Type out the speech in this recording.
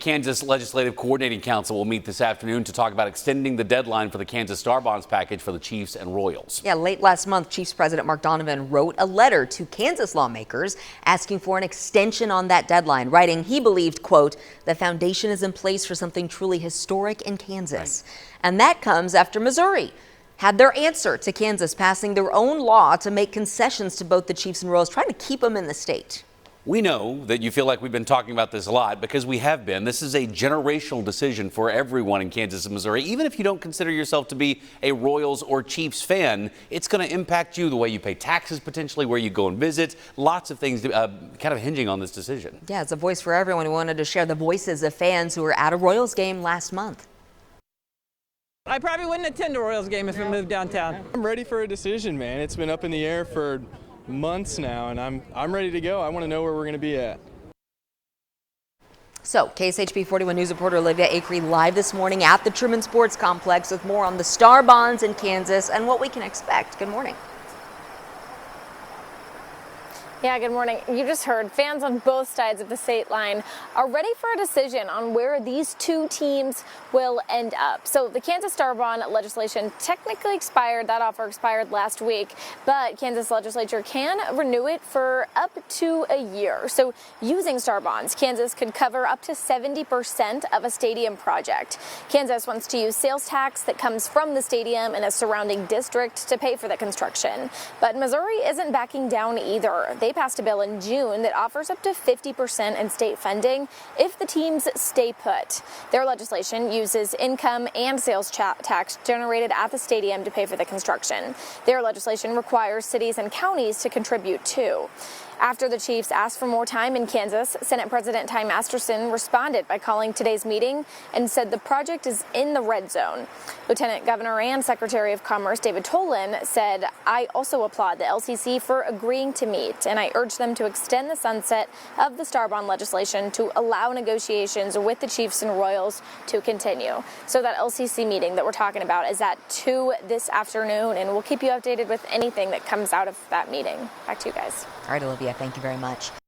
Kansas Legislative Coordinating Council will meet this afternoon to talk about extending the deadline for the Kansas Star Bonds package for the Chiefs and Royals. Yeah, late last month, Chiefs President Mark Donovan wrote a letter to Kansas lawmakers asking for an extension on that deadline, writing he believed, quote, the foundation is in place for something truly historic in Kansas. Right. And that comes after Missouri had their answer to Kansas passing their own law to make concessions to both the Chiefs and Royals, trying to keep them in the state. We know that you feel like we've been talking about this a lot because we have been. This is a generational decision for everyone in Kansas and Missouri. Even if you don't consider yourself to be a Royals or Chiefs fan, it's going to impact you, the way you pay taxes, potentially where you go and visit. Lots of things kind of hinging on this decision. Yeah, it's a voice for everyone. We wanted to share the voices of fans who were at a Royals game last month. I probably wouldn't attend a Royals game if it moved downtown. I'm ready for a decision, man. It's been up in the air for months now, and I'm ready to go. I want to know where we're going to be at. So, KSHP 41 News reporter Olivia Acree live this morning at the Truman Sports Complex with more on the Star Bonds in Kansas and what we can expect. Good morning. Yeah, good morning. You just heard fans on both sides of the state line are ready for a decision on where these two teams will end up. So the Kansas Star Bond legislation technically expired. That offer expired last week, but Kansas legislature can renew it for up to a year. So using Star Bonds, Kansas could cover up to 70% of a stadium project. Kansas wants to use sales tax that comes from the stadium and a surrounding district to pay for the construction. But Missouri isn't backing down either. They passed a bill in June that offers up to 50% in state funding if the teams stay put. Their legislation uses income and sales tax generated at the stadium to pay for the construction. Their legislation requires cities and counties to contribute too. After the Chiefs asked for more time in Kansas, Senate President Ty Masterson responded by calling today's meeting and said the project is in the red zone. Lieutenant Governor and Secretary of Commerce David Tolan said, I also applaud the LCC for agreeing to meet, and I urge them to extend the sunset of the Star Bond legislation to allow negotiations with the Chiefs and Royals to continue. So that LCC meeting that we're talking about is at 2 this afternoon, and we'll keep you updated with anything that comes out of that meeting. Back to you guys. All right, Olivia, thank you very much.